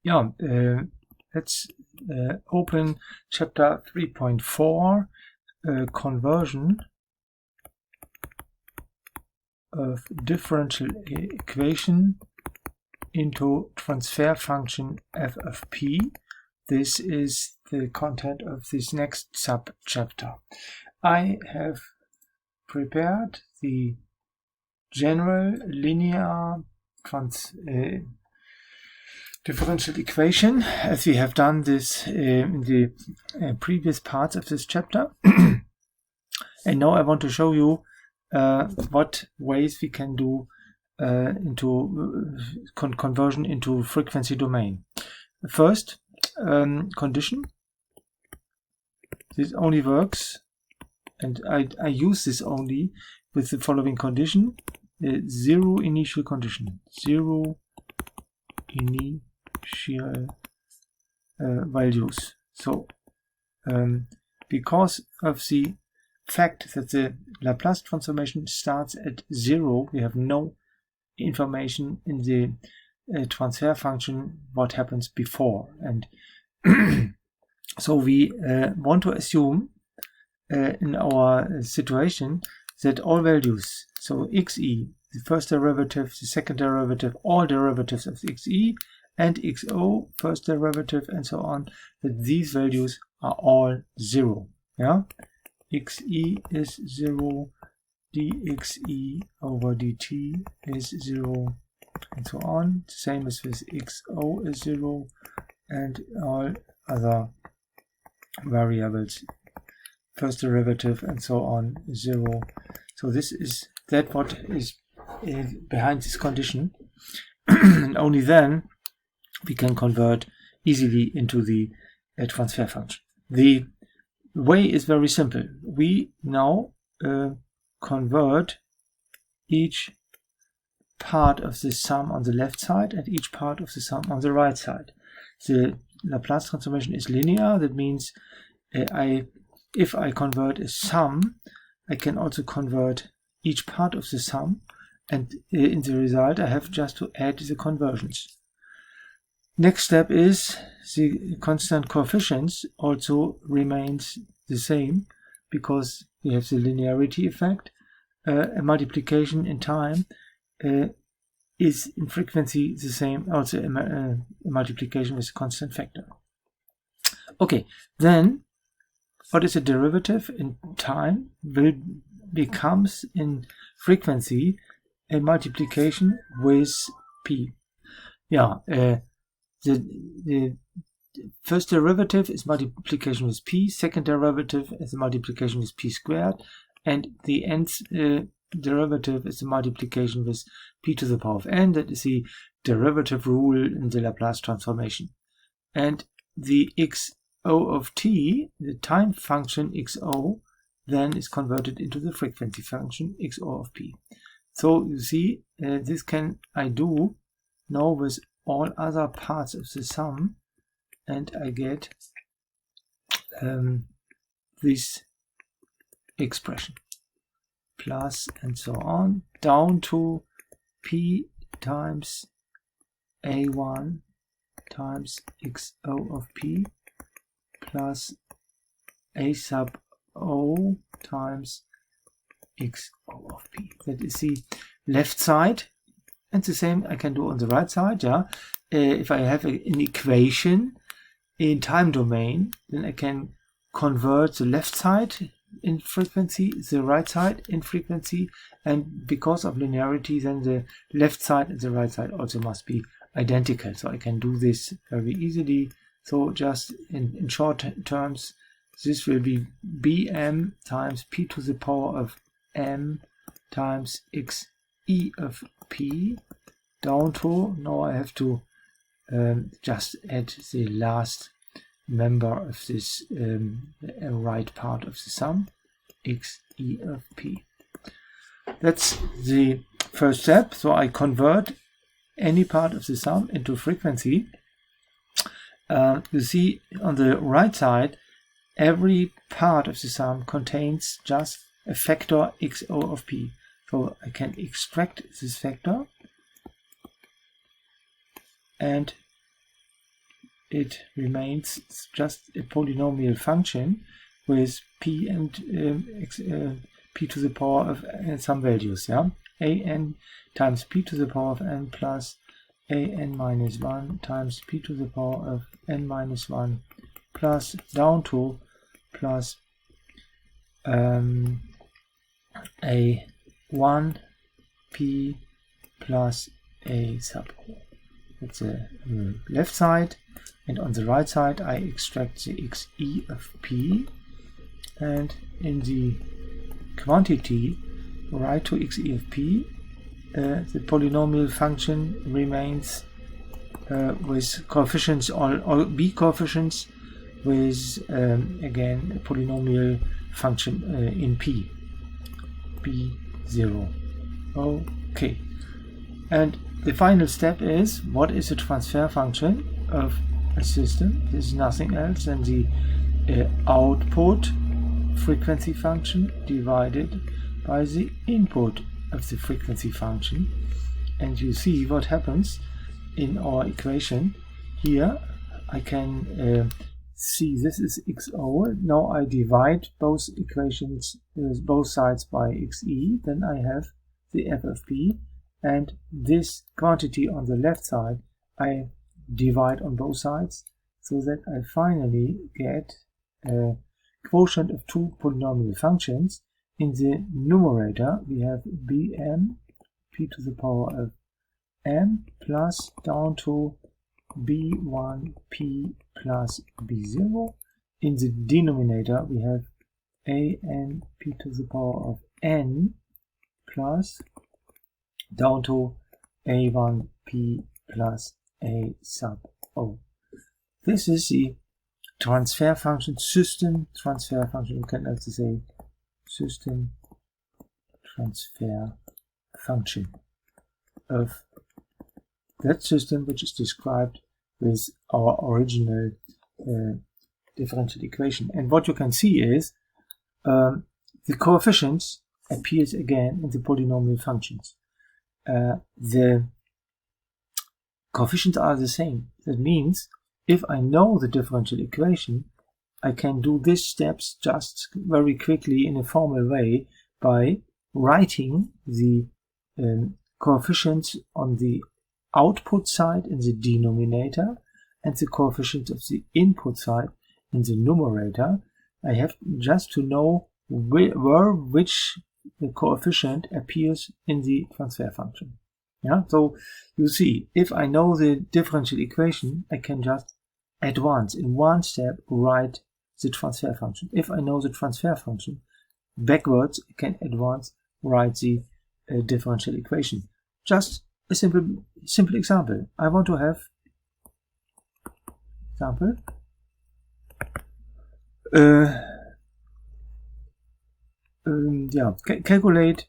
Yeah, let's open chapter 3.4, conversion of differential equation into transfer function f of p. This is the content of this next sub-chapter. I have prepared the general linear differential equation, as we have done this in the previous parts of this chapter. And now I want to show you what ways we can do into conversion into frequency domain. First, condition. This only works, and I use this only with the following condition: zero initial condition, zero initial values. So because of the fact that the Laplace transformation starts at 0, we have no information in the transfer function what happens before, and so we want to assume in our situation that all values, so xe, the first derivative, the second derivative, all derivatives of xe, and xo, first derivative, and so on, that these values are all 0. Yeah, xe is 0, dxe over dt is 0, and so on. Same as with xo is 0, and all other variables, first derivative, and so on, is 0. So this is that what is behind this condition, and only then we can convert easily into the transfer function. The way is very simple. We now convert each part of the sum on the left side and each part of the sum on the right side. The Laplace transformation is linear. That means if I convert a sum, I can also convert each part of the sum, and in the result I have just to add the conversions. Next step is the constant coefficients also remains the same, because we have the linearity effect. A multiplication in time is in frequency the same, also a multiplication with a constant factor. Okay, then what is a derivative in time becomes in frequency a multiplication with p. Yeah, the first derivative is multiplication with p, second derivative is a multiplication with p squared, and the nth derivative is a multiplication with p to the power of n. That is the derivative rule in the Laplace transformation. And the xo of t, the time function xo, then is converted into the frequency function xo of p. So you see, this can I do now with all other parts of the sum, and I get this expression, plus and so on, down to p times a1 times xo of p plus a sub o times xo of p. That is the left side, and the same I can do on the right side. Yeah, if I have an equation in time domain, then I can convert the left side in frequency, the right side in frequency, and because of linearity, then the left side and the right side also must be identical. So I can do this very easily. So just in short terms, this will be bm times p to the power of m times xe of p, down to, now I have to just add the last member of this right part of the sum, xe of p. That's the first step. So I convert any part of the sum into frequency. You see on the right side, every part of the sum contains just a factor xo of p. So I can extract this factor and it remains just a polynomial function with p and p to the power of some values, yeah? an times p to the power of n plus an minus 1 times p to the power of n minus 1 plus down to plus a 1 p plus a sub o. That's the left side, and on the right side I extract the xe of p, and in the quantity write to xe of p. The polynomial function remains with coefficients or b coefficients with again a polynomial function in p, b0. Okay, and the final step is, what is the transfer function of a system? This is nothing else than the output frequency function divided by the input of the frequency function. And you see what happens in our equation. Here I can see this is xo. Now I divide both equations, both sides by xe, then I have the f of p, and this quantity on the left side I divide on both sides, so that I finally get a quotient of two polynomial functions. In the numerator we have bm p to the power of m plus down to b1 p plus b0. In the denominator we have an p to the power of n plus down to a1 p plus a sub o. This is the transfer function, system transfer function. You can also say system transfer function of that system, which is described with our original differential equation. And what you can see is the coefficients appears again in the polynomial functions. The coefficients are the same. That means if I know the differential equation, I can do these steps just very quickly in a formal way by writing the coefficients on the output side in the denominator and the coefficients of the input side in the numerator. I have just to know which coefficient appears in the transfer function. Yeah, so you see, if I know the differential equation, I can just at once in one step write the transfer function. If I know the transfer function backwards, I can at once write the differential equation. Just a simple example. I want to have example. Calculate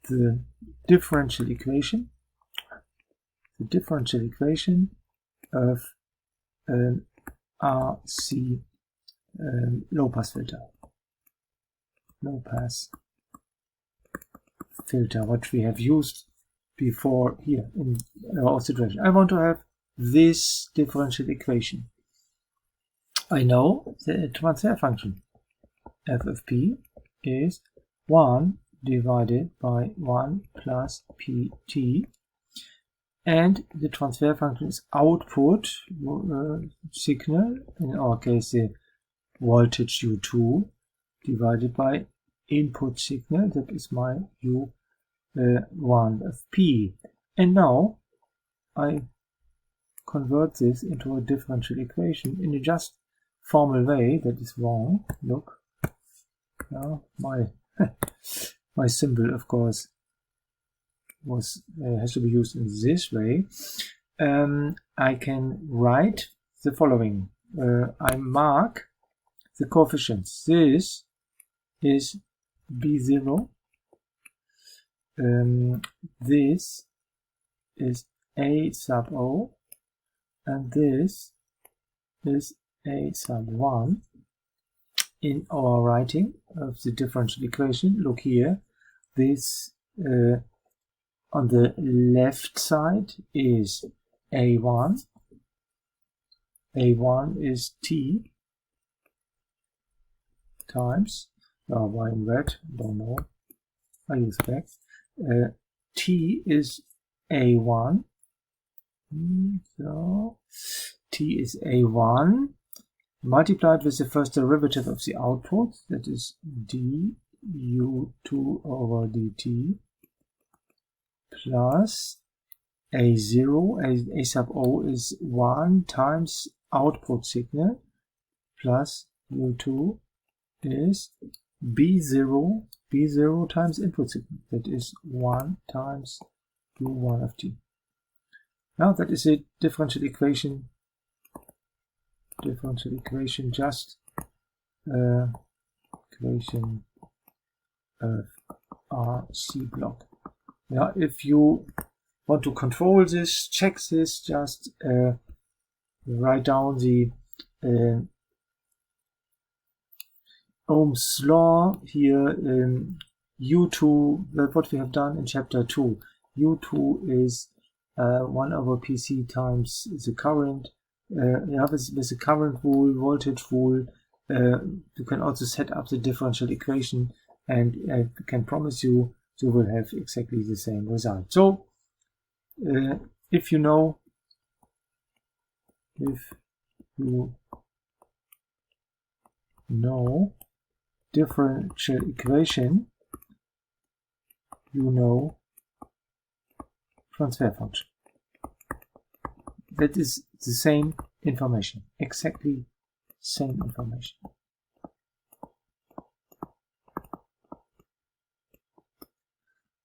the differential equation. The differential equation of RC low pass filter. Low pass filter, what we have used before here in our situation. I want to have this differential equation. I know the transfer function f of p is 1 divided by 1 plus pt, and the transfer function is output signal, in our case the voltage u2, divided by input signal, that is my u1 of p. And now I convert this into a differential equation in a just formal way. That is wrong. Look, now my symbol, of course, has to be used in this way. I can write the following. I mark the coefficients. This is b0. This is a sub o, and this is a sub 1. In our writing of the differential equation, look here, this on the left side is a1, a1 is t times, why in red, don't know, I expect, t is a1, so t is a1, multiplied with the first derivative of the output, that is du2 over dt, plus a0, a sub o is 1 times output signal, plus u2 is b0 times input signal, that is 1 times u1 of t. Now that is a differential equation. Just equation of RC block. Now, if you want to control this, check this, just write down the Ohm's law here. U2, what we have done in chapter 2. U2 is 1 over PC times the current. With the current rule, voltage rule, you can also set up the differential equation, and I can promise you will have exactly the same result. So, if you know differential equation, you know transfer function. That is the same information, exactly same information.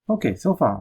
Okay, so far.